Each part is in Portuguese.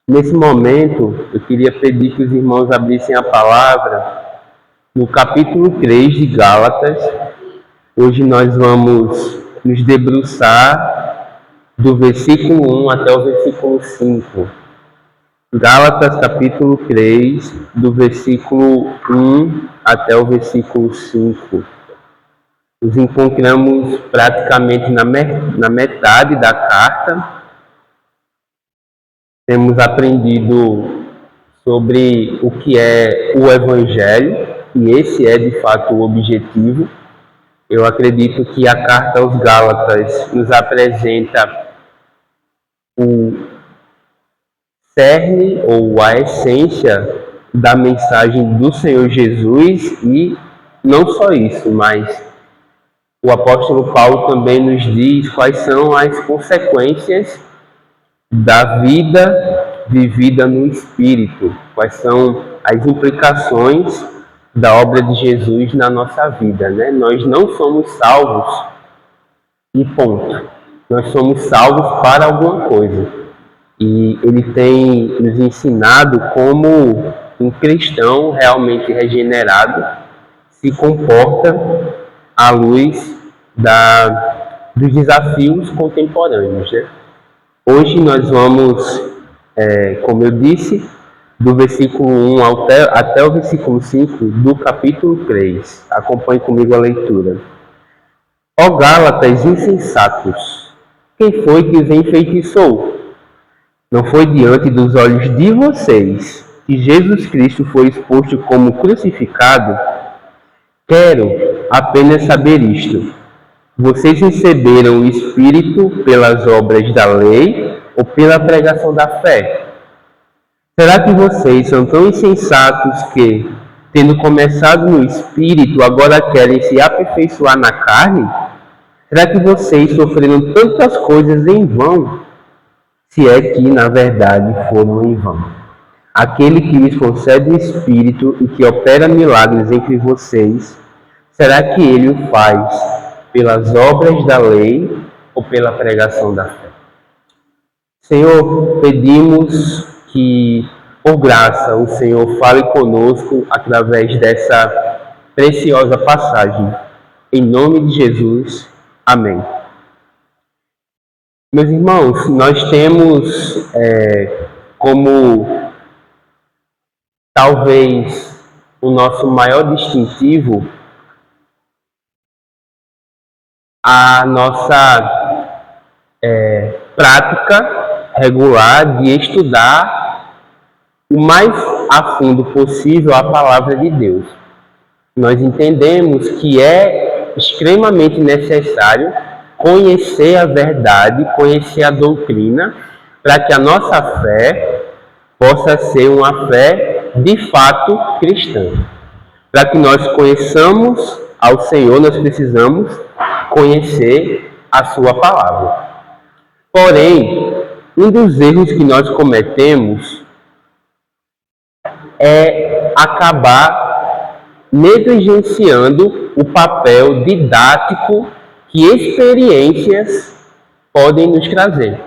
Nesse momento, eu queria pedir que os irmãos abrissem a palavra no capítulo 3 de Gálatas. Hoje nós vamos nos debruçar do versículo 1 até o versículo 5. Gálatas capítulo 3, do versículo 1 até o versículo 5. Nos encontramos praticamente na metade da carta. Temos aprendido sobre o que é o Evangelho, e esse é de fato o objetivo. Eu acredito que a carta aos Gálatas nos apresenta o cerne ou a essência da mensagem do Senhor Jesus, e não só isso, mas o apóstolo Paulo também nos diz quais são as consequências da vida vivida no Espírito, quais são as implicações da obra de Jesus na nossa vida, né? Nós não somos salvos e ponto. Nós somos salvos para alguma coisa. E ele tem nos ensinado como um cristão realmente regenerado se comporta à luz dos desafios contemporâneos, né? Hoje nós vamos, como eu disse, do versículo 1 até o versículo 5 do capítulo 3. Acompanhe comigo a leitura. Ó Gálatas insensatos, quem foi que os enfeitiçou? Não foi diante dos olhos de vocês que Jesus Cristo foi exposto como crucificado? Quero apenas saber isto. Vocês receberam o Espírito pelas obras da lei ou pela pregação da fé? Será que vocês são tão insensatos que, tendo começado no Espírito, agora querem se aperfeiçoar na carne? Será que vocês sofreram tantas coisas em vão? Se é que, na verdade, foram em vão. Aquele que lhes concede o Espírito e que opera milagres entre vocês, será que ele o faz pelas obras da lei ou pela pregação da fé? Senhor, pedimos que, por graça, o Senhor fale conosco através dessa preciosa passagem. Em nome de Jesus, amém. Meus irmãos, nós temos como talvez o nosso maior distintivo a nossa prática regular de estudar o mais a fundo possível a palavra de Deus. Nós entendemos que é extremamente necessário conhecer a verdade, conhecer a doutrina, para que a nossa fé possa ser uma fé de fato cristã. Para que nós conheçamos ao Senhor, nós precisamos conhecer a sua palavra. Porém, um dos erros que nós cometemos é acabar negligenciando o papel didático que experiências podem nos trazer.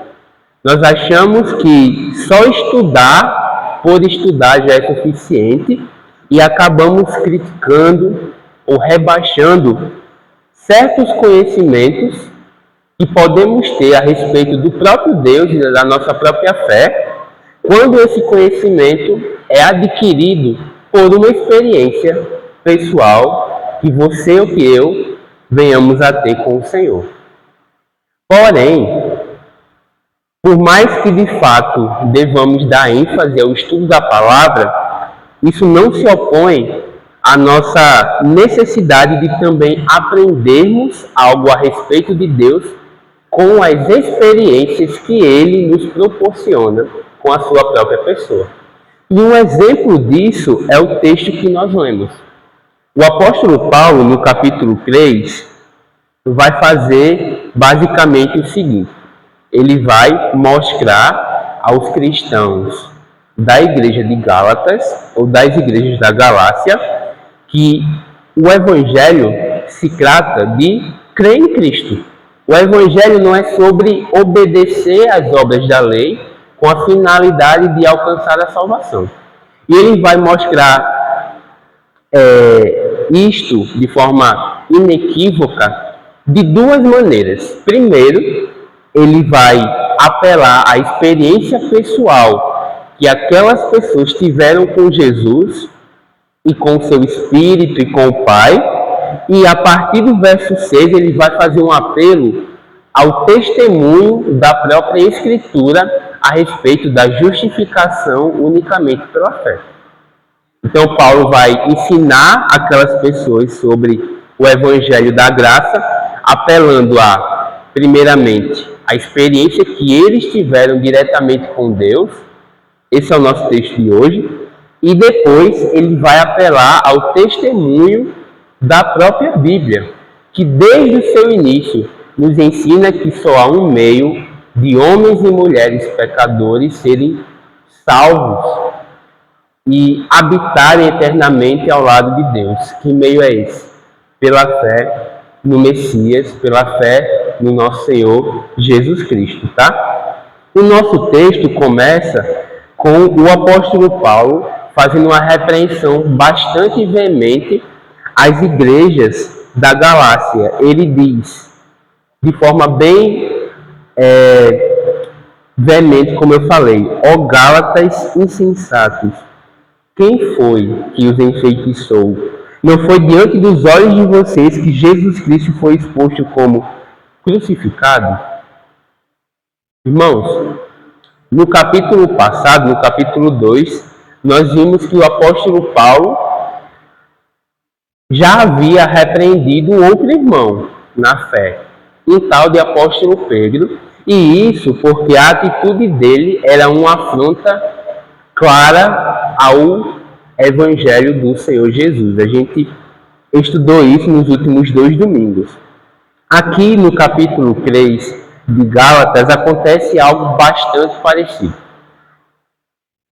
Nós achamos que só estudar por estudar já é suficiente e acabamos criticando ou rebaixando certos conhecimentos que podemos ter a respeito do próprio Deus e da nossa própria fé, quando esse conhecimento é adquirido por uma experiência pessoal que você ou que eu venhamos a ter com o Senhor. Porém, por mais que de fato devamos dar ênfase ao estudo da palavra, isso não se opõe à nossa necessidade de também aprendermos algo a respeito de Deus com as experiências que Ele nos proporciona com a sua própria pessoa. E um exemplo disso é o texto que nós lemos. O apóstolo Paulo, no capítulo 3, vai fazer basicamente o seguinte. Ele vai mostrar aos cristãos da igreja de Gálatas, ou das igrejas da Galácia, que o Evangelho se trata de crer em Cristo. O Evangelho não é sobre obedecer às obras da lei, com a finalidade de alcançar a salvação. E ele vai mostrar isto de forma inequívoca de duas maneiras. Primeiro, ele vai apelar à experiência pessoal que aquelas pessoas tiveram com Jesus e com o seu Espírito e com o Pai. E a partir do verso 6, ele vai fazer um apelo ao testemunho da própria Escritura a respeito da justificação unicamente pela fé. Então, Paulo vai ensinar aquelas pessoas sobre o Evangelho da Graça, apelando primeiramente, a experiência que eles tiveram diretamente com Deus. Esse é o nosso texto de hoje. E depois ele vai apelar ao testemunho da própria Bíblia, que desde o seu início nos ensina que só há um meio de homens e mulheres pecadores serem salvos e habitarem eternamente ao lado de Deus. Que meio é esse? Pela fé no Messias, pela fé no nosso Senhor Jesus Cristo, tá? O nosso texto começa com o apóstolo Paulo fazendo uma repreensão bastante veemente às igrejas da Galácia. Ele diz, de forma bem veemente, como eu falei: ó Gálatas insensatos, quem foi que os enfeitiçou? Não foi diante dos olhos de vocês que Jesus Cristo foi exposto como crucificado? Irmãos, no capítulo passado, no capítulo 2, nós vimos que o apóstolo Paulo já havia repreendido um outro irmão na fé, um tal de apóstolo Pedro, e isso porque a atitude dele era uma afronta clara ao Evangelho do Senhor Jesus. A gente estudou isso nos últimos 2 domingos. Aqui no capítulo 3 de Gálatas acontece algo bastante parecido.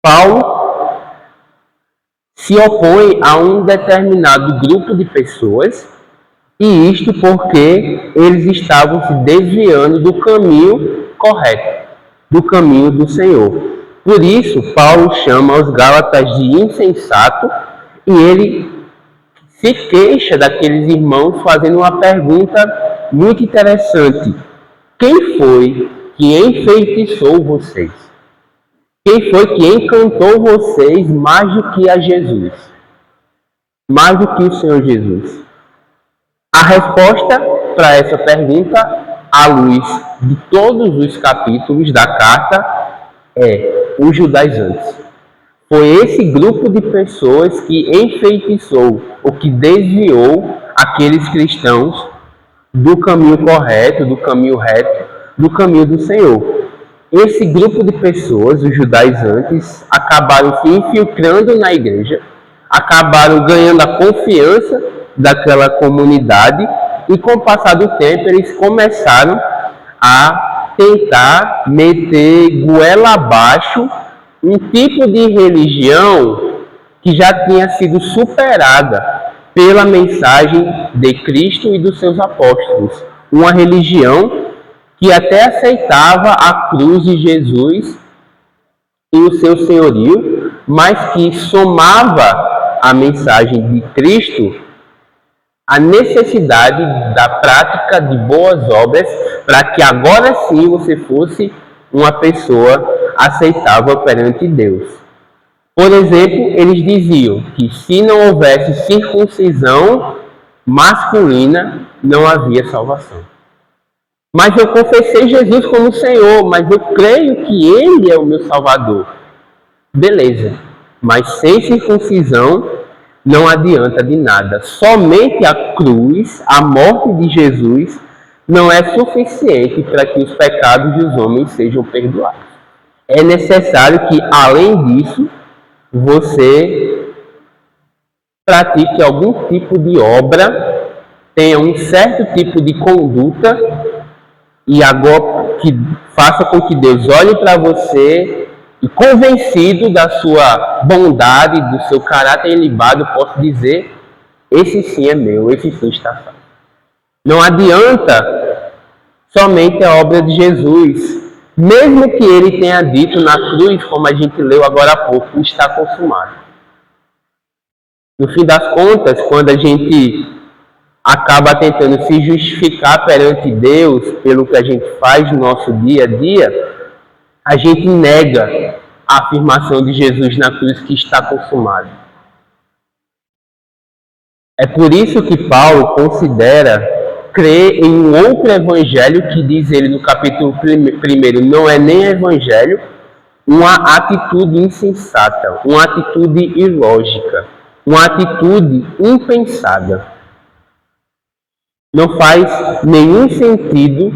Paulo se opõe a um determinado grupo de pessoas, e isto porque eles estavam se desviando do caminho correto, do caminho do Senhor. Por isso, Paulo chama os Gálatas de insensato, e ele se queixa daqueles irmãos fazendo uma pergunta muito interessante: quem foi que enfeitiçou vocês? Quem foi que encantou vocês mais do que a Jesus? Mais do que o Senhor Jesus? A resposta para essa pergunta, à luz de todos os capítulos da carta, é os judaizantes. Foi esse grupo de pessoas que enfeitiçou, ou que desviou aqueles cristãos do caminho correto, do caminho reto, do caminho do Senhor. Esse grupo de pessoas, os judaizantes, acabaram se infiltrando na igreja, acabaram ganhando a confiança daquela comunidade, e com o passar do tempo eles começaram a tentar meter goela abaixo um tipo de religião que já tinha sido superada pela mensagem de Cristo e dos seus apóstolos. Uma religião que até aceitava a cruz de Jesus e o seu senhorio, mas que somava a mensagem de Cristo a necessidade da prática de boas obras, para que agora sim você fosse uma pessoa aceitável perante Deus. Por exemplo, eles diziam que se não houvesse circuncisão masculina, não havia salvação. Mas eu confessei Jesus como Senhor, mas eu creio que Ele é o meu Salvador. Beleza, mas sem circuncisão não adianta de nada. Somente a cruz, a morte de Jesus, não é suficiente para que os pecados dos homens sejam perdoados. É necessário que, além disso, você pratique algum tipo de obra, tenha um certo tipo de conduta, e agora que faça com que Deus olhe para você e, convencido da sua bondade, do seu caráter ilibado, possa dizer: esse sim é meu, esse sim está salvo. Não adianta somente a obra de Jesus. Mesmo que ele tenha dito na cruz, como a gente leu agora há pouco, está consumado. No fim das contas, quando a gente acaba tentando se justificar perante Deus pelo que a gente faz no nosso dia a dia, a gente nega a afirmação de Jesus na cruz que está consumado. É por isso que Paulo considera crer em um outro evangelho que diz ele no capítulo 1, não é nem evangelho, uma atitude insensata, uma atitude ilógica, uma atitude impensada. Não faz nenhum sentido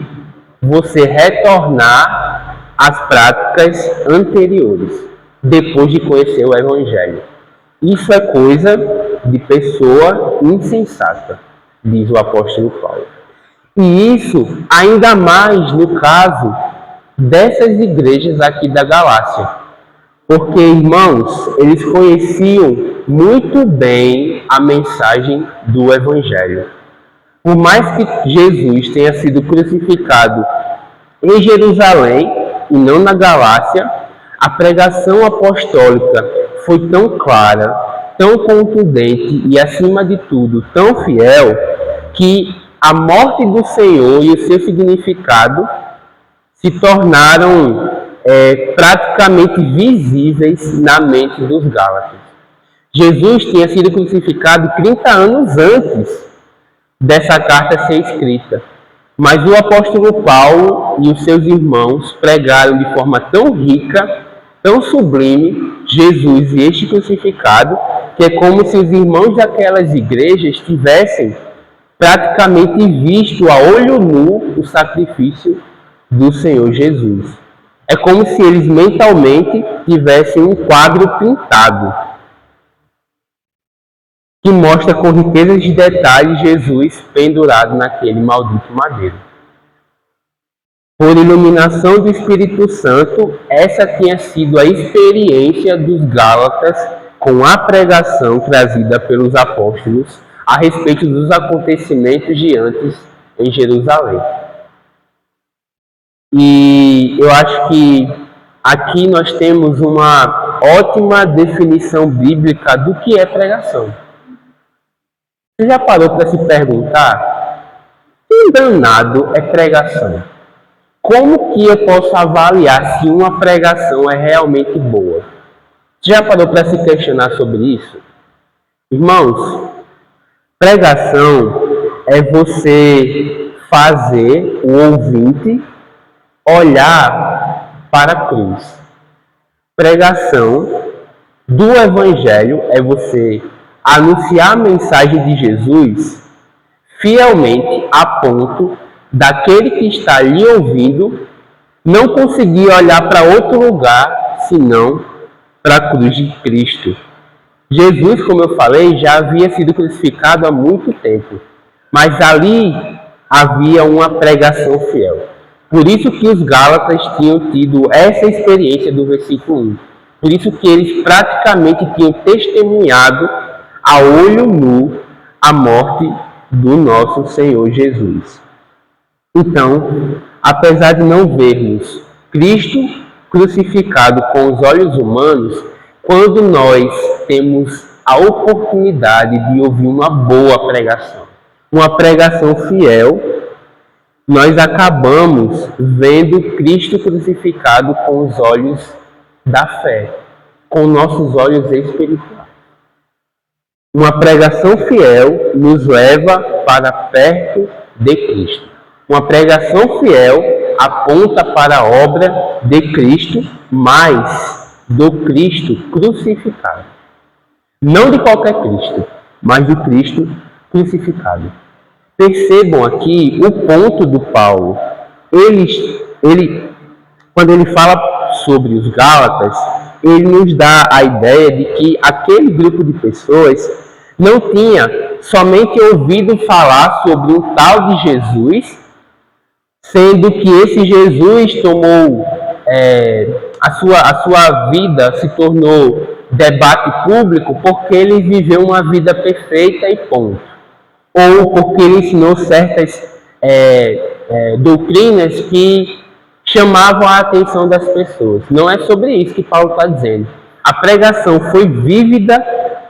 você retornar às práticas anteriores, depois de conhecer o evangelho. Isso é coisa de pessoa insensata, diz o apóstolo Paulo. E isso ainda mais no caso dessas igrejas aqui da Galácia. Porque, irmãos, eles conheciam muito bem a mensagem do Evangelho. Por mais que Jesus tenha sido crucificado em Jerusalém e não na Galácia, a pregação apostólica foi tão clara, tão contundente e, acima de tudo, tão fiel, que a morte do Senhor e o seu significado se tornaram praticamente visíveis na mente dos Gálatas. Jesus tinha sido crucificado 30 anos antes dessa carta ser escrita, mas o apóstolo Paulo e os seus irmãos pregaram de forma tão rica, tão sublime, Jesus e este crucificado, que é como se os irmãos daquelas igrejas tivessem praticamente visto a olho nu o sacrifício do Senhor Jesus. É como se eles mentalmente tivessem um quadro pintado que mostra com riqueza de detalhes Jesus pendurado naquele maldito madeiro. Por iluminação do Espírito Santo, essa tinha sido a experiência dos Gálatas com a pregação trazida pelos apóstolos a respeito dos acontecimentos de antes em Jerusalém. E eu acho que aqui nós temos uma ótima definição bíblica do que é pregação. Você já parou para se perguntar que danado é pregação? Como que eu posso avaliar se uma pregação é realmente boa? Você já parou para se questionar sobre isso? Irmãos, pregação é você fazer o ouvinte olhar para a cruz. Pregação do Evangelho é você anunciar a mensagem de Jesus fielmente a ponto daquele que está lhe ouvindo não conseguir olhar para outro lugar senão para a cruz de Cristo. Jesus, como eu falei, já havia sido crucificado há muito tempo, mas ali havia uma pregação fiel. Por isso que os Gálatas tinham tido essa experiência do versículo 1. Por isso que eles praticamente tinham testemunhado a olho nu a morte do nosso Senhor Jesus. Então, apesar de não vermos Cristo crucificado com os olhos humanos, quando nós temos a oportunidade de ouvir uma boa pregação, uma pregação fiel, nós acabamos vendo Cristo crucificado com os olhos da fé, com nossos olhos espirituais. Uma pregação fiel nos leva para perto de Cristo. Uma pregação fiel aponta para a obra de Cristo, mas do Cristo crucificado. Não de qualquer Cristo, mas do Cristo crucificado. Percebam aqui o ponto do Paulo. Quando ele fala sobre os Gálatas, ele nos dá a ideia de que aquele grupo de pessoas não tinha somente ouvido falar sobre um tal de Jesus, sendo que esse Jesus tomou a sua vida se tornou debate público porque ele viveu uma vida perfeita e ponto. Ou porque ele ensinou certas doutrinas que chamavam a atenção das pessoas. Não é sobre isso que Paulo está dizendo. A pregação foi vívida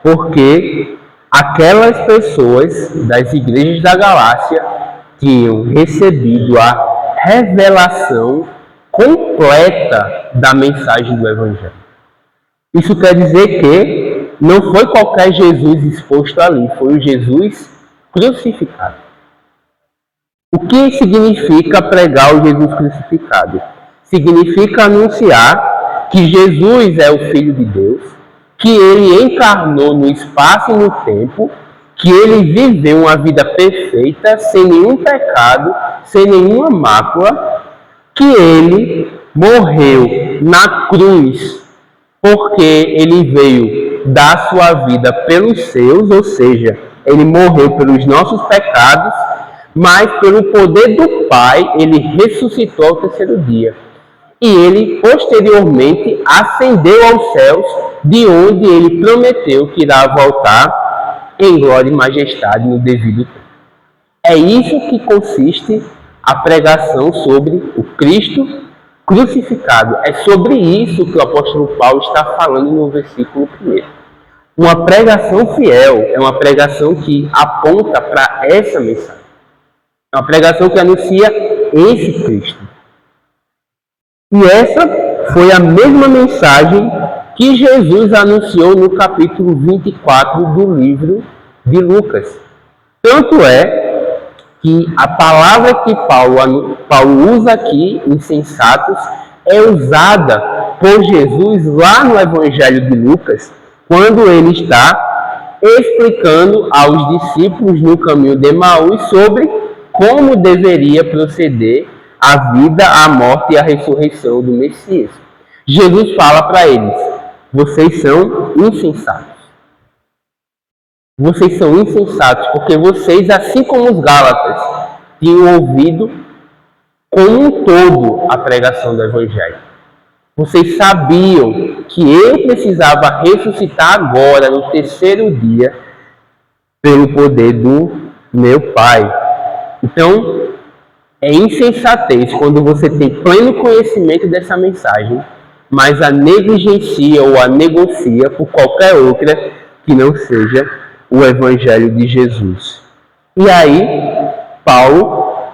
porque aquelas pessoas das igrejas da Galácia tinham recebido a revelação completa da mensagem do Evangelho. Isso quer dizer que não foi qualquer Jesus exposto ali, foi o Jesus crucificado. O que significa pregar o Jesus crucificado? Significa anunciar que Jesus é o Filho de Deus, que ele encarnou no espaço e no tempo, que ele viveu uma vida perfeita, sem nenhum pecado, sem nenhuma mácula, que ele morreu na cruz, porque ele veio dar sua vida pelos seus, ou seja, ele morreu pelos nossos pecados, mas pelo poder do Pai, ele ressuscitou ao terceiro dia. E ele, posteriormente, ascendeu aos céus, de onde ele prometeu que irá voltar em glória e majestade no devido tempo. É isso que consiste a pregação sobre o Cristo crucificado. É sobre isso que o apóstolo Paulo está falando no versículo 1. Uma pregação fiel é uma pregação que aponta para essa mensagem. É uma pregação que anuncia esse Cristo. E essa foi a mesma mensagem que Jesus anunciou no capítulo 24 do livro de Lucas. Tanto é que a palavra que Paulo usa aqui, insensatos, é usada por Jesus lá no Evangelho de Lucas, quando ele está explicando aos discípulos no caminho de Emaús sobre como deveria proceder a vida, a morte e a ressurreição do Messias. Jesus fala para eles: vocês são insensatos. Vocês são insensatos porque vocês, assim como os Gálatas, tinham ouvido como um todo a pregação do Evangelho. Vocês sabiam que eu precisava ressuscitar agora, no terceiro dia, pelo poder do meu Pai. Então, é insensatez quando você tem pleno conhecimento dessa mensagem, mas a negligencia ou a negocia por qualquer outra que não seja o Evangelho de Jesus. E aí, Paulo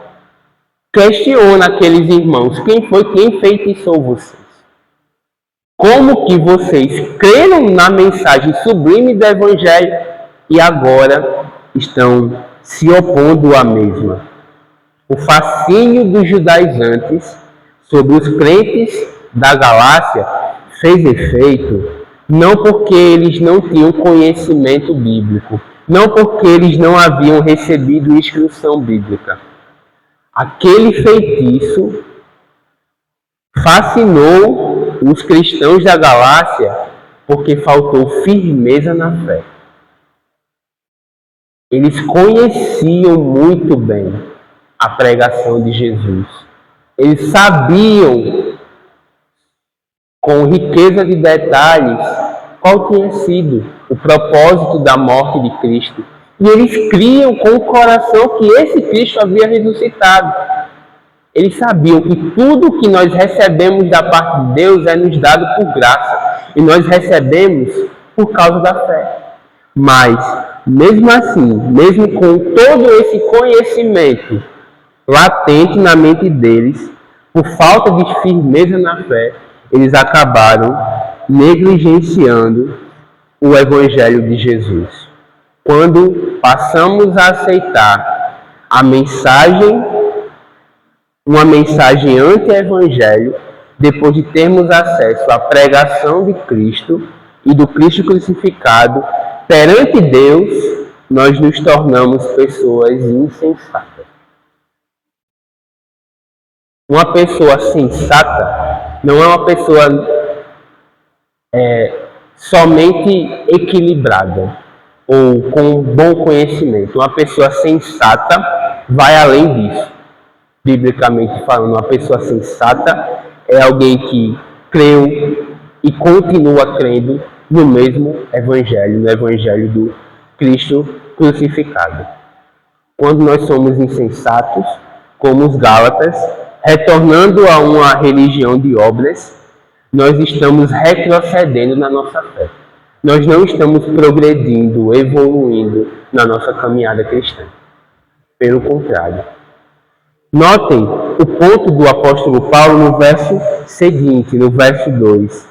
questiona aqueles irmãos: quem foi quem feitiçou vocês? Como que vocês creram na mensagem sublime do Evangelho e agora estão se opondo à mesma? O fascínio dos judaizantes sobre os crentes da Galácia fez efeito não porque eles não tinham conhecimento bíblico, não porque eles não haviam recebido instrução bíblica. Aquele feitiço fascinou os cristãos da Galácia porque faltou firmeza na fé. Eles conheciam muito bem a pregação de Jesus. Eles sabiam, com riqueza de detalhes, qual tinha sido o propósito da morte de Cristo. E eles criam com o coração que esse Cristo havia ressuscitado. Eles sabiam que tudo que nós recebemos da parte de Deus é nos dado por graça. E nós recebemos por causa da fé. Mas, mesmo assim, mesmo com todo esse conhecimento latente na mente deles, por falta de firmeza na fé, eles acabaram negligenciando o Evangelho de Jesus. Quando passamos a aceitar uma mensagem anti-evangelho, depois de termos acesso à pregação de Cristo e do Cristo crucificado, perante Deus, nós nos tornamos pessoas insensatas. Uma pessoa sensata não é uma pessoa somente equilibrada ou com bom conhecimento. Uma pessoa sensata vai além disso. Biblicamente falando, uma pessoa sensata é alguém que creu e continua crendo no mesmo Evangelho, no Evangelho do Cristo crucificado. Quando nós somos insensatos, como os Gálatas, retornando a uma religião de obras, nós estamos retrocedendo na nossa fé. Nós não estamos progredindo, evoluindo na nossa caminhada cristã. Pelo contrário. Notem o ponto do apóstolo Paulo no verso seguinte, no verso 2.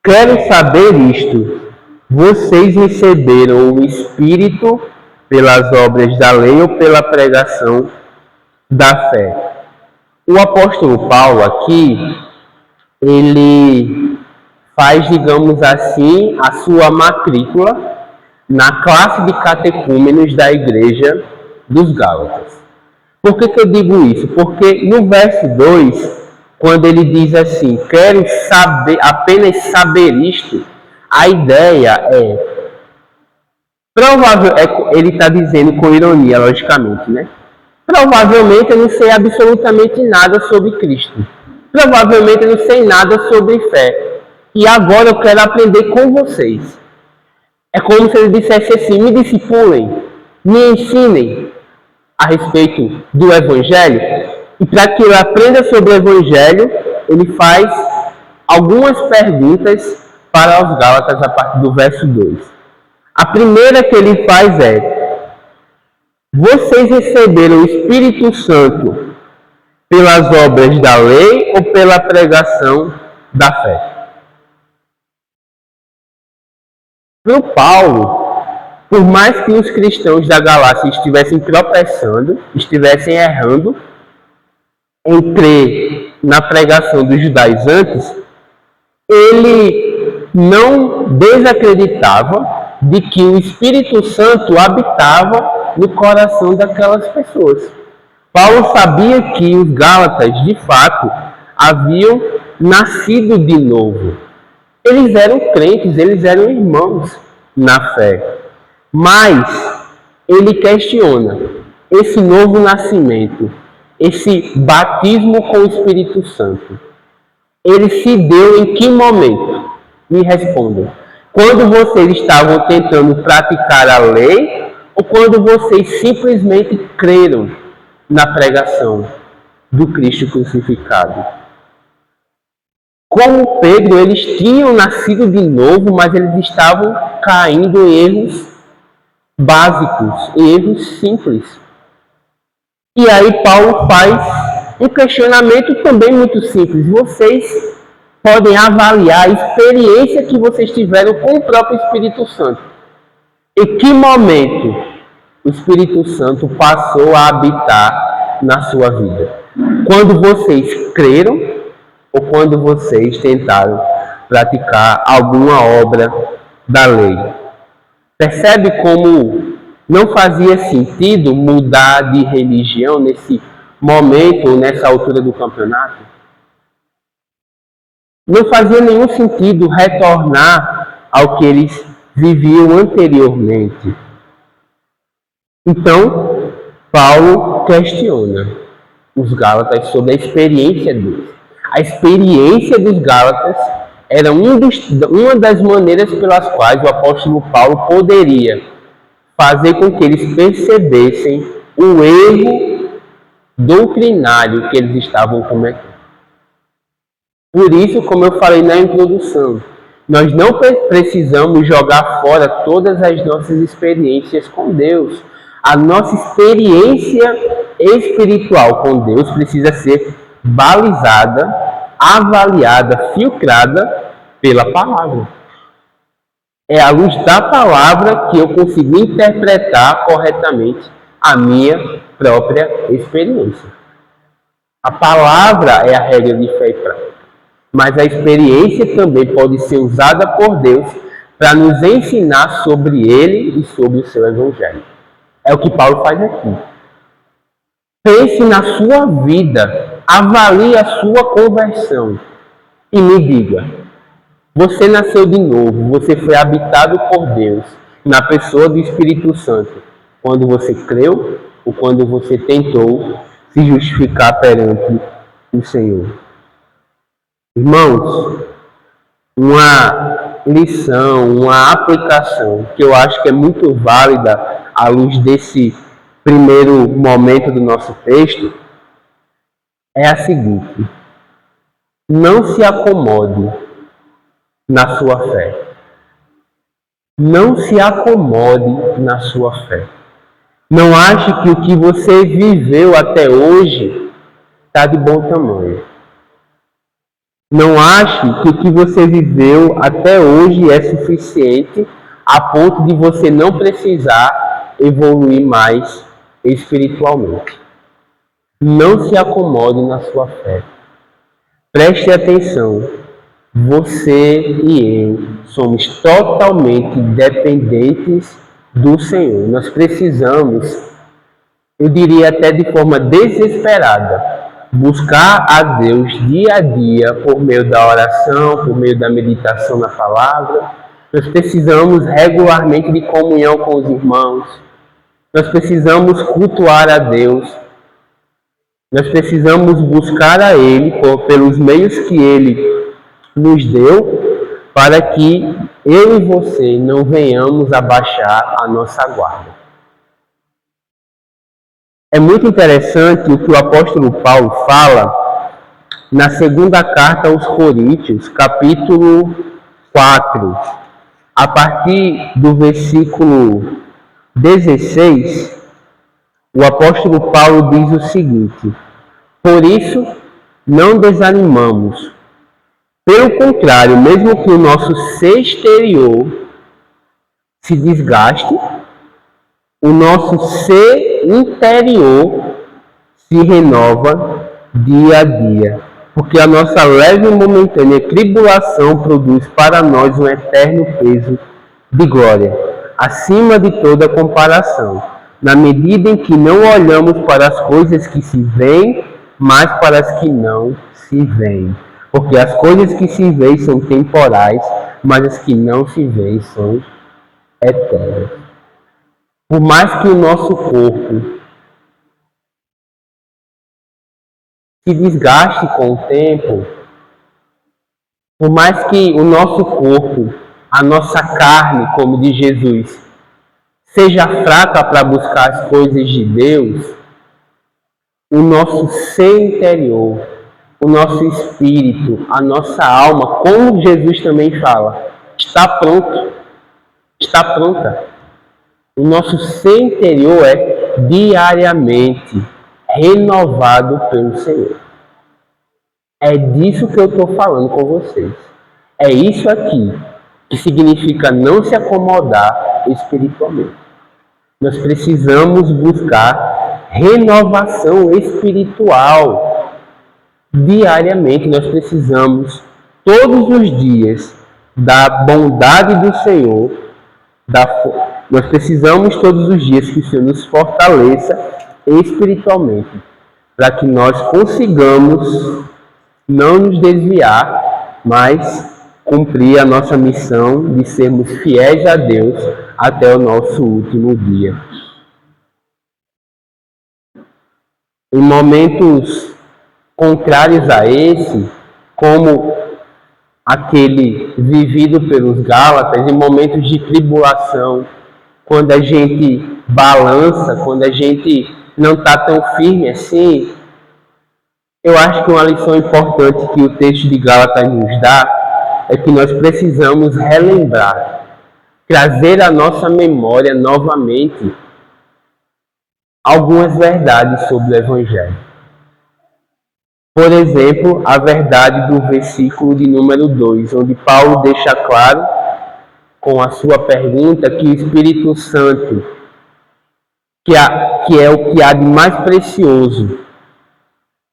Quero saber isto. Vocês receberam o Espírito pelas obras da lei ou pela pregação da fé? O apóstolo Paulo aqui, ele faz, digamos assim, a sua matrícula na classe de catecúmenos da igreja dos Gálatas. Por que eu digo isso? Porque no verso 2, quando ele diz assim, quero saber, apenas saber isto, a ideia é, ele está dizendo com ironia, logicamente, né? Provavelmente eu não sei absolutamente nada sobre Cristo. Provavelmente eu não sei nada sobre fé. E agora eu quero aprender com vocês. É como se ele dissesse assim, me discipulem, me ensinem a respeito do Evangelho. E para que eu aprenda sobre o Evangelho, ele faz algumas perguntas para os Gálatas a partir do verso 2. A primeira que ele faz é: vocês receberam o Espírito Santo pelas obras da lei ou pela pregação da fé? Para o Paulo, por mais que os cristãos da Galácia estivessem tropeçando, estivessem errando em crer na pregação dos judaizantes, ele não desacreditava de que o Espírito Santo habitava no coração daquelas pessoas. Paulo sabia que os Gálatas, de fato, haviam nascido de novo. Eles eram crentes, eles eram irmãos na fé. Mas ele questiona esse novo nascimento, esse batismo com o Espírito Santo. Ele se deu em que momento? Me respondam. Quando vocês estavam tentando praticar a lei ou quando vocês simplesmente creram na pregação do Cristo crucificado? Como Pedro, eles tinham nascido de novo, mas eles estavam caindo em erros básicos, em erros simples. E aí Paulo faz um questionamento também muito simples. Vocês podem avaliar a experiência que vocês tiveram com o próprio Espírito Santo. Em que momento o Espírito Santo passou a habitar na sua vida? Quando vocês creram ou quando vocês tentaram praticar alguma obra da lei? Percebe como não fazia sentido mudar de religião nesse momento ou nessa altura do campeonato? Não fazia nenhum sentido retornar ao que eles viviam anteriormente. Então, Paulo questiona os Gálatas sobre a experiência deles. A experiência dos Gálatas era uma das maneiras pelas quais o apóstolo Paulo poderia fazer com que eles percebessem o erro doutrinário que eles estavam cometendo. Por isso, como eu falei na introdução, nós não precisamos jogar fora todas as nossas experiências com Deus. A nossa experiência espiritual com Deus precisa ser balizada, avaliada, filtrada pela palavra. É à luz da palavra que eu consigo interpretar corretamente a minha própria experiência. A palavra é a regra de fé e prática, mas a experiência também pode ser usada por Deus para nos ensinar sobre Ele e sobre o seu Evangelho. É o que Paulo faz aqui. Pense na sua vida, avalie a sua conversão e me diga: você nasceu de novo, você foi habitado por Deus na pessoa do Espírito Santo quando você creu ou quando você tentou se justificar perante o Senhor? Irmãos, uma lição, uma aplicação que eu acho que é muito válida à luz desse primeiro momento do nosso texto é a seguinte: não se acomode na sua fé. Não se acomode na sua fé. Não ache que o que você viveu até hoje está de bom tamanho. Não ache que o que você viveu até hoje é suficiente a ponto de você não precisar evoluir mais espiritualmente. Não se acomode na sua fé. Preste atenção. Você e eu somos totalmente dependentes do Senhor. Nós precisamos, eu diria até de forma desesperada, buscar a Deus dia a dia por meio da oração, por meio da meditação na palavra. Nós precisamos regularmente de comunhão com os irmãos. Nós precisamos cultuar a Deus. Nós precisamos buscar a Ele pelos meios que Ele nos deu, para que eu e você não venhamos a baixar a nossa guarda. É muito interessante o que o apóstolo Paulo fala na segunda carta aos Coríntios, capítulo 4, a partir do versículo 16, o apóstolo Paulo diz o seguinte: por isso, não desanimamos. Pelo contrário, mesmo que o nosso ser exterior se desgaste, o nosso ser interior se renova dia a dia, porque a nossa leve e momentânea tribulação produz para nós um eterno peso de glória, acima de toda comparação, na medida em que não olhamos para as coisas que se veem, mas para as que não se veem. Porque as coisas que se veem são temporais, mas as que não se veem são eternas. Por mais que o nosso corpo se desgaste com o tempo, por mais que o nosso corpo, a nossa carne, como diz Jesus, seja fraca para buscar as coisas de Deus, o nosso ser interior, o nosso espírito, a nossa alma, como Jesus também fala, está pronto, está pronta. O nosso ser interior é diariamente renovado pelo Senhor. É disso que eu estou falando com vocês. É isso aqui que significa não se acomodar espiritualmente. Nós precisamos buscar renovação espiritual. Diariamente nós precisamos, todos os dias, da bondade do Senhor, nós precisamos todos os dias que o Senhor nos fortaleça espiritualmente, para que nós consigamos não nos desviar, mas cumprir a nossa missão de sermos fiéis a Deus até o nosso último dia. Em momentos contrários a esse, como aquele vivido pelos Gálatas, em momentos de tribulação, quando a gente balança, quando a gente não está tão firme assim, eu acho que uma lição importante que o texto de Gálatas nos dá é que nós precisamos relembrar, trazer à nossa memória novamente algumas verdades sobre o Evangelho. Por exemplo, a verdade do versículo de número 2, onde Paulo deixa claro, com a sua pergunta, que o Espírito Santo, que é o que há de mais precioso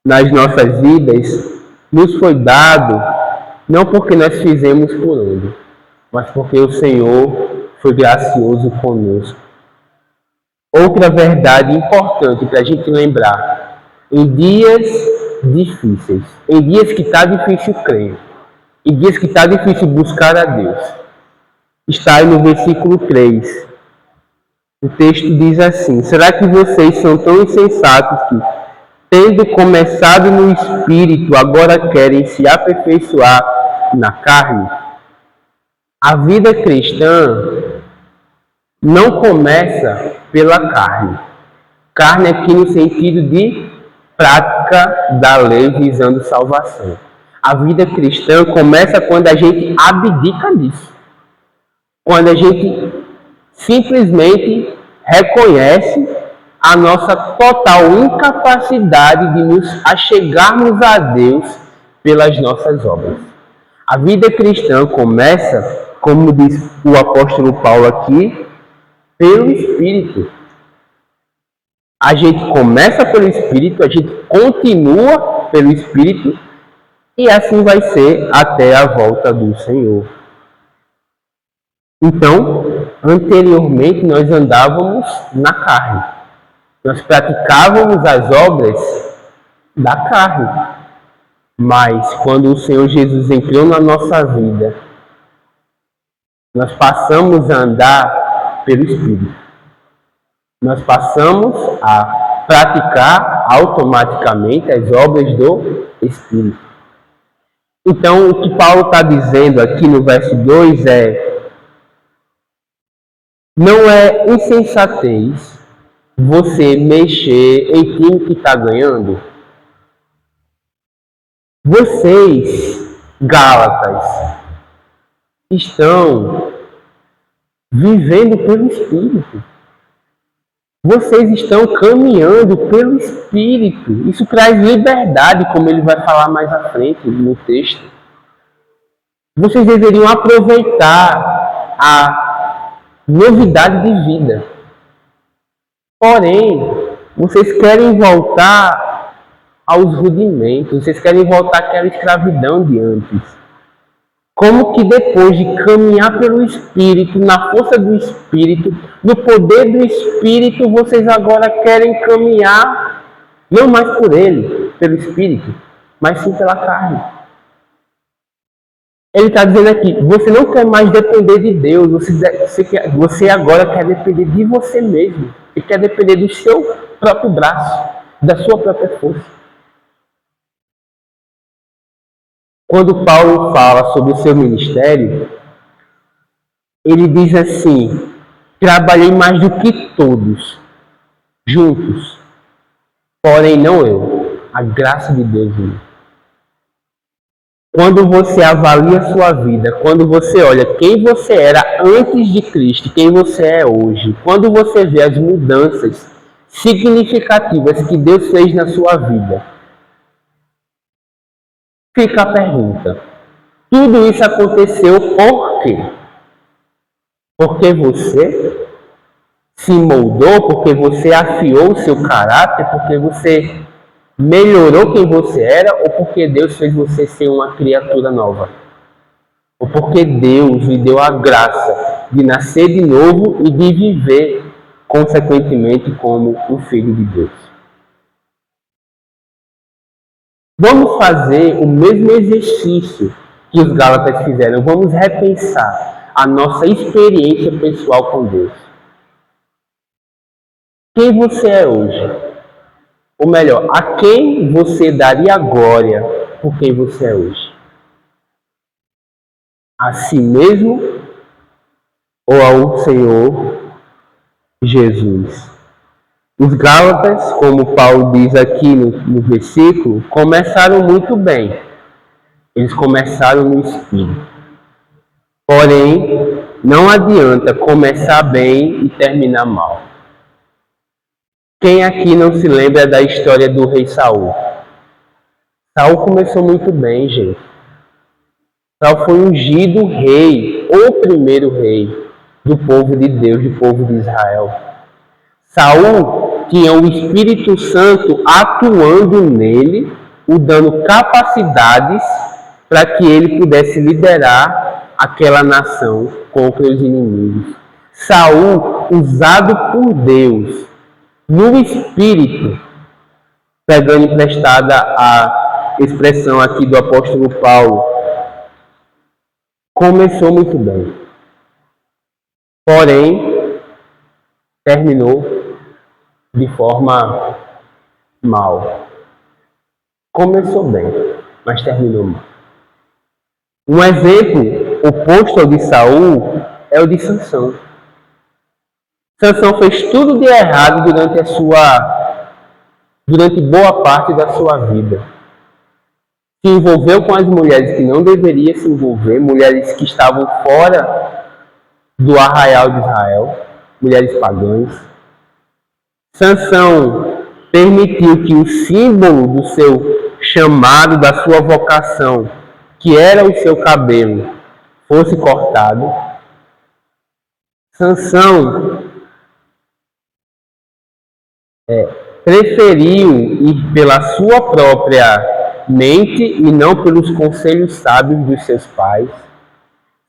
nas nossas vidas, nos foi dado, não porque nós fizemos por onde, mas porque o Senhor foi gracioso conosco. Outra verdade importante para a gente lembrar, em dias difíceis, em dias que está difícil crer, em dias que está difícil buscar a Deus, está aí no versículo 3. O texto diz assim: será que vocês são tão insensatos que, tendo começado no Espírito, agora querem se aperfeiçoar na carne? A vida cristã não começa pela carne. Carne aqui no sentido de prática da lei visando salvação. A vida cristã começa quando a gente abdica disso. Quando a gente simplesmente reconhece a nossa total incapacidade de nos achegarmos a Deus pelas nossas obras. A vida cristã começa, como diz o apóstolo Paulo aqui, pelo Espírito. A gente começa pelo Espírito, a gente continua pelo Espírito e assim vai ser até a volta do Senhor. Então, anteriormente nós andávamos na carne. Nós praticávamos as obras da carne. Mas quando o Senhor Jesus entrou na nossa vida, nós passamos a andar pelo Espírito. Nós passamos a praticar automaticamente as obras do Espírito. Então, o que Paulo está dizendo aqui no verso 2 não é insensatez você mexer em time que está ganhando. Vocês, Gálatas, estão vivendo pelo Espírito. Vocês estão caminhando pelo Espírito. Isso traz liberdade, como ele vai falar mais à frente no texto. Vocês deveriam aproveitar a novidade de vida. Porém, vocês querem voltar aos rudimentos, vocês querem voltar àquela escravidão de antes. Como que depois de caminhar pelo Espírito, na força do Espírito, no poder do Espírito, vocês agora querem caminhar, não mais por Ele, pelo Espírito, mas sim pela carne. Ele está dizendo aqui, você não quer mais depender de Deus, você agora quer depender de você mesmo. E quer depender do seu próprio braço, da sua própria força. Quando Paulo fala sobre o seu ministério, ele diz assim, trabalhei mais do que todos, juntos, porém não eu, a graça de Deus. Quando você avalia a sua vida, quando você olha quem você era antes de Cristo, quem você é hoje, quando você vê as mudanças significativas que Deus fez na sua vida, fica a pergunta, tudo isso aconteceu por quê? Porque você se moldou, porque você afiou o seu caráter, porque você melhorou quem você era, ou porque Deus fez você ser uma criatura nova? Ou porque Deus lhe deu a graça de nascer de novo e de viver, consequentemente, como um filho de Deus? Vamos fazer o mesmo exercício que os Gálatas fizeram. Vamos repensar a nossa experiência pessoal com Deus. Quem você é hoje? Ou melhor, a quem você daria glória por quem você é hoje? A si mesmo ou ao Senhor Jesus? Os Gálatas, como Paulo diz aqui no versículo, começaram muito bem. Eles começaram no Espírito. Porém, não adianta começar bem e terminar mal. Quem aqui não se lembra da história do rei Saul? Saul começou muito bem, gente. Saul foi ungido rei, o primeiro rei do povo de Deus, do povo de Israel. Saul tinha o Espírito Santo atuando nele, o dando capacidades para que ele pudesse liderar aquela nação contra os inimigos. Saul, usado por Deus, no Espírito, pegando emprestada a expressão aqui do apóstolo Paulo, começou muito bem. Porém, terminou de forma mal. Começou bem, mas terminou mal. Um exemplo oposto ao de Saul é o de Sansão. Sansão fez tudo de errado durante a sua durante boa parte da sua vida. Se envolveu com as mulheres que não deveria se envolver, mulheres que estavam fora do arraial de Israel, mulheres pagãs. Sansão permitiu que o símbolo do seu chamado, da sua vocação, que era o seu cabelo, fosse cortado. Sansão preferiu ir pela sua própria mente e não pelos conselhos sábios dos seus pais.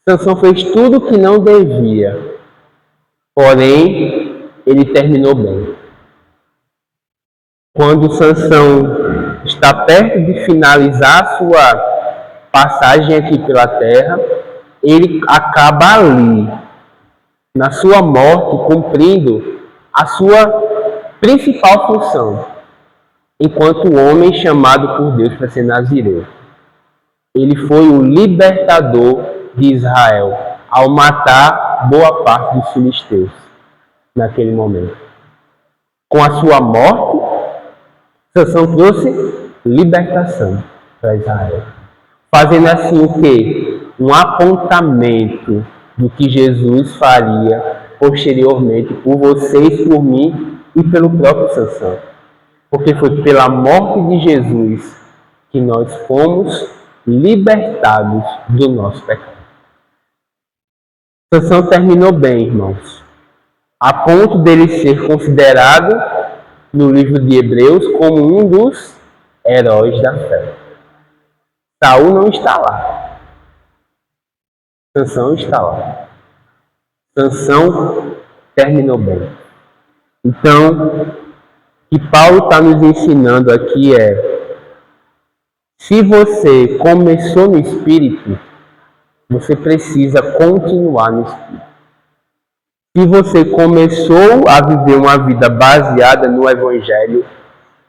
Sansão fez tudo o que não devia, porém ele terminou bem. Quando Sansão está perto de finalizar a sua passagem aqui pela terra, ele acaba ali, na sua morte, cumprindo a sua principal função, enquanto homem chamado por Deus para ser nazireu. Ele foi o libertador de Israel, ao matar boa parte dos filisteus, naquele momento. Com a sua morte, Sansão trouxe libertação para Israel, fazendo assim o quê? Um apontamento do que Jesus faria posteriormente por vocês, por mim e pelo próprio Sansão. Porque foi pela morte de Jesus que nós fomos libertados do nosso pecado. Sansão terminou bem, irmãos, a ponto dele ser considerado no livro de Hebreus como um dos heróis da fé. Saul não está lá. Sansão está lá. Sansão terminou bem. Então, o que Paulo está nos ensinando aqui é: se você começou no Espírito, você precisa continuar no Espírito. Se você começou a viver uma vida baseada no Evangelho,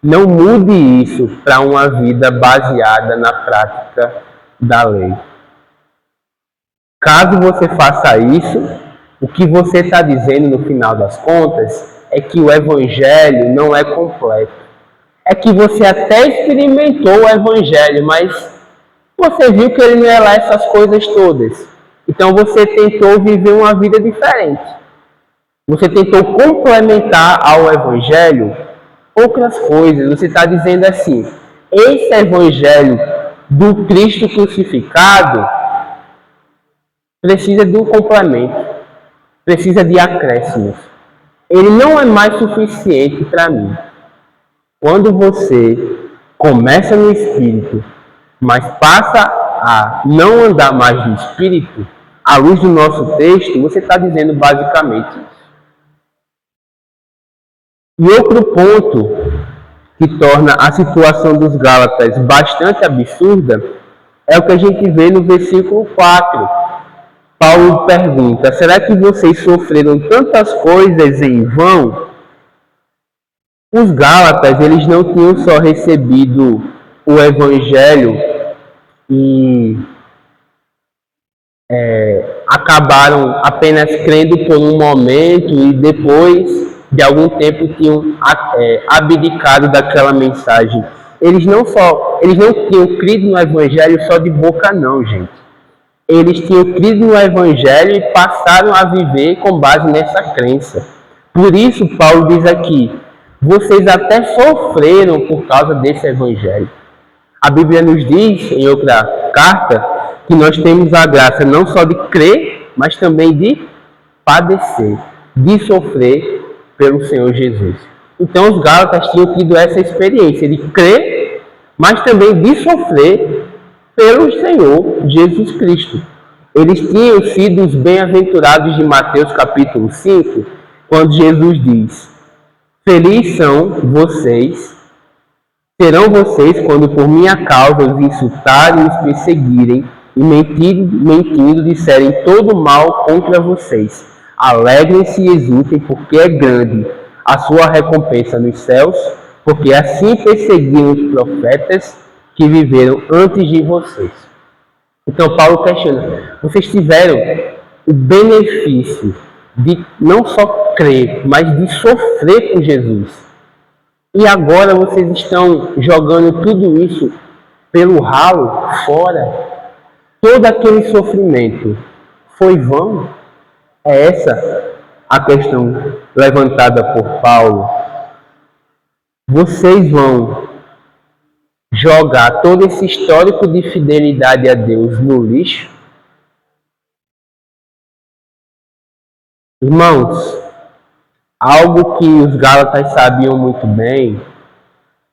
não mude isso para uma vida baseada na prática da lei. Caso você faça isso, o que você está dizendo no final das contas é que o Evangelho não é completo. É que você até experimentou o Evangelho, mas você viu que ele não é lá essas coisas todas. Então você tentou viver uma vida diferente. Você tentou complementar ao Evangelho outras coisas. Você está dizendo assim: esse Evangelho do Cristo crucificado precisa de um complemento, precisa de acréscimos. Ele não é mais suficiente para mim. Quando você começa no Espírito, mas passa a não andar mais no Espírito, à luz do nosso texto, você está dizendo basicamente isso. E outro ponto que torna a situação dos Gálatas bastante absurda é o que a gente vê no versículo 4. Paulo pergunta: será que vocês sofreram tantas coisas em vão? Os Gálatas, eles não tinham só recebido o Evangelho e acabaram apenas crendo por um momento e depois de algum tempo tinham abdicado daquela mensagem. Eles não tinham crido no Evangelho só de boca não, gente. Eles tinham crido no Evangelho e passaram a viver com base nessa crença. Por isso, Paulo diz aqui: vocês até sofreram por causa desse Evangelho. A Bíblia nos diz, em outra carta, que nós temos a graça não só de crer, mas também de padecer, de sofrer pelo Senhor Jesus. Então os Gálatas tinham tido essa experiência de crer, mas também de sofrer pelo Senhor Jesus Cristo. Eles tinham sido os bem-aventurados de Mateus capítulo 5, quando Jesus diz: felizes serão vocês quando por minha causa os insultarem e os perseguirem e mentindo disserem todo mal contra vocês. Alegrem-se e exultem, porque é grande a sua recompensa nos céus, porque assim perseguiram os profetas que viveram antes de vocês. Então Paulo questiona: vocês tiveram o benefício de não só crer, mas de sofrer com Jesus. E agora vocês estão jogando tudo isso pelo ralo, fora. Todo aquele sofrimento foi vão? É essa a questão levantada por Paulo. Vocês vão jogar todo esse histórico de fidelidade a Deus no lixo? Irmãos, algo que os Gálatas sabiam muito bem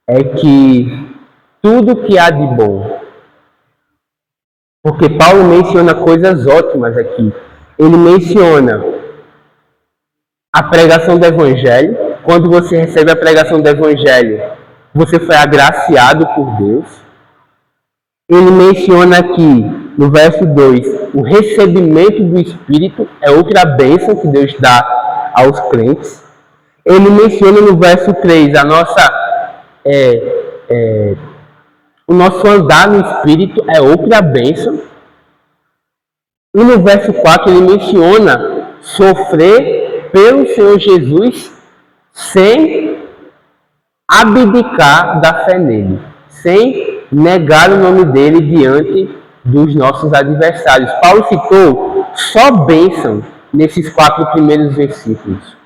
é que tudo que há de bom, porque Paulo menciona coisas ótimas aqui. Ele menciona a pregação do Evangelho. Quando você recebe a pregação do Evangelho, você foi agraciado por Deus. Ele menciona aqui, no verso 2, o recebimento do Espírito, é outra bênção que Deus dá aos crentes. Ele menciona no verso 3 o nosso andar no Espírito, é outra bênção. E no verso 4 ele menciona sofrer pelo Senhor Jesus sem abdicar da fé nele, sem negar o nome dele diante dos nossos adversários. Paulo citou só bênção nesses 4 primeiros versículos.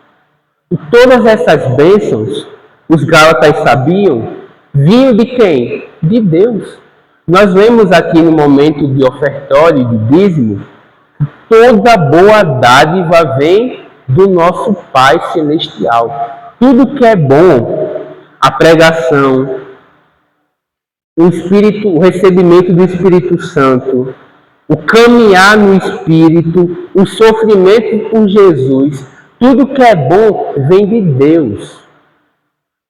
E todas essas bênçãos, os Gálatas sabiam, vinham de quem? De Deus. Nós vemos aqui no momento de ofertório, de dízimo, toda boa dádiva vem do nosso Pai Celestial. Tudo que é bom, a pregação, o recebimento do Espírito Santo, o caminhar no Espírito, o sofrimento por Jesus, tudo que é bom vem de Deus.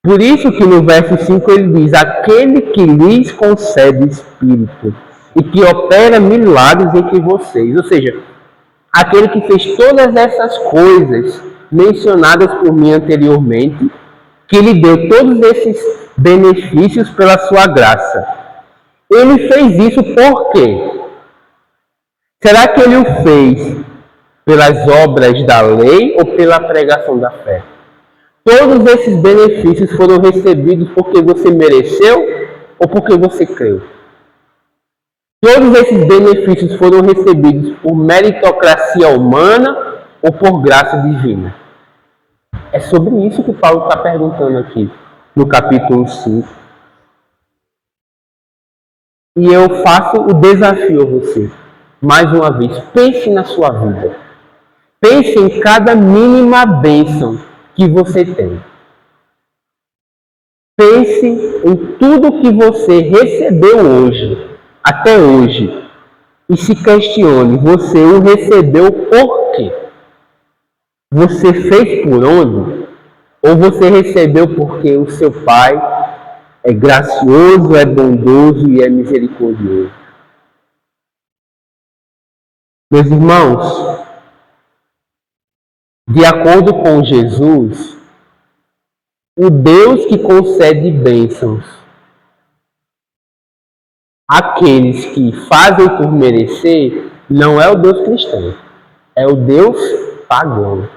Por isso que no verso 5 ele diz: aquele que lhes concede Espírito e que opera milagres entre vocês. Ou seja, aquele que fez todas essas coisas mencionadas por mim anteriormente, que lhe deu todos esses benefícios pela sua graça. Ele fez isso por quê? Será que ele o fez pelas obras da lei ou pela pregação da fé? Todos esses benefícios foram recebidos porque você mereceu ou porque você creu? Todos esses benefícios foram recebidos por meritocracia humana ou por graça divina? É sobre isso que Paulo está perguntando aqui, no capítulo 5. E eu faço o desafio a você, mais uma vez, pense na sua vida. Pense em cada mínima bênção que você tem. Pense em tudo que você recebeu hoje, até hoje, e se questione, você o recebeu por quê? Você fez por onde? Ou você recebeu porque o seu Pai é gracioso, é bondoso e é misericordioso? Meus irmãos, de acordo com Jesus, o Deus que concede bênçãos àqueles que fazem por merecer não é o Deus cristão, é o Deus pagão.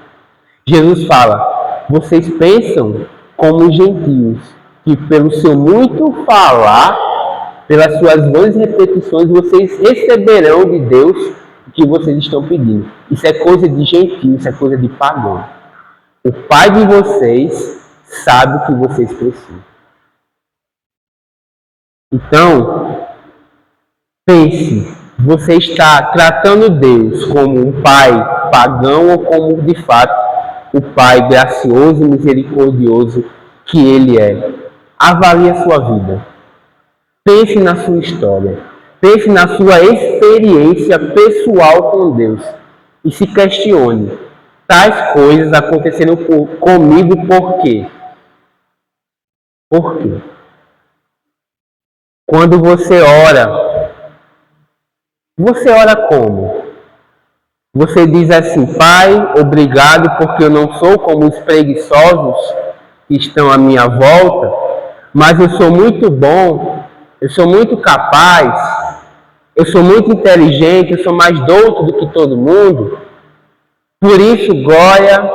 Jesus fala: vocês pensam como os gentios, que pelo seu muito falar, pelas suas vãs repetições, vocês receberão de Deus o que vocês estão pedindo. Isso é coisa de gentio, isso é coisa de pagão. O Pai de vocês sabe o que vocês precisam. Então, pense, você está tratando Deus como um Pai pagão ou como, de fato, o Pai gracioso e misericordioso que Ele é? Avalie a sua vida. Pense na sua história. Pense na sua experiência pessoal com Deus. E se questione: tais coisas aconteceram comigo por quê? Por quê? Quando você ora como? Você diz assim: Pai, obrigado porque eu não sou como os preguiçosos que estão à minha volta, mas eu sou muito bom, eu sou muito capaz, eu sou muito inteligente, eu sou mais douto do que todo mundo, por isso glória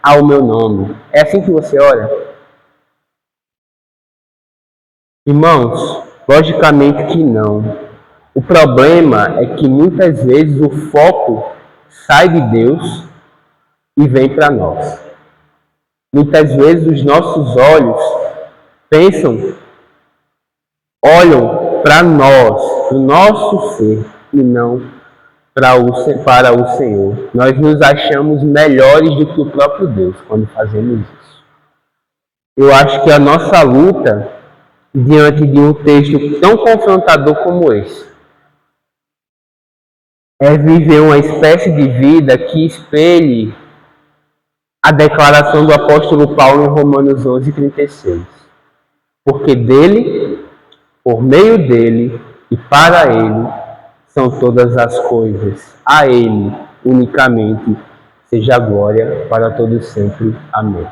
ao meu nome. É assim que você ora? Irmãos, logicamente que não. O problema é que muitas vezes o foco sai de Deus e vem para nós. Muitas vezes os nossos olhos olham para nós, o nosso ser, e não para o Senhor. Nós nos achamos melhores do que o próprio Deus quando fazemos isso. Eu acho que a nossa luta, diante de um texto tão confrontador como esse, é viver uma espécie de vida que espelhe a declaração do apóstolo Paulo em Romanos 11:36. Porque dele, por meio dele e para ele são todas as coisas. A ele unicamente seja a glória para todos sempre. Amém.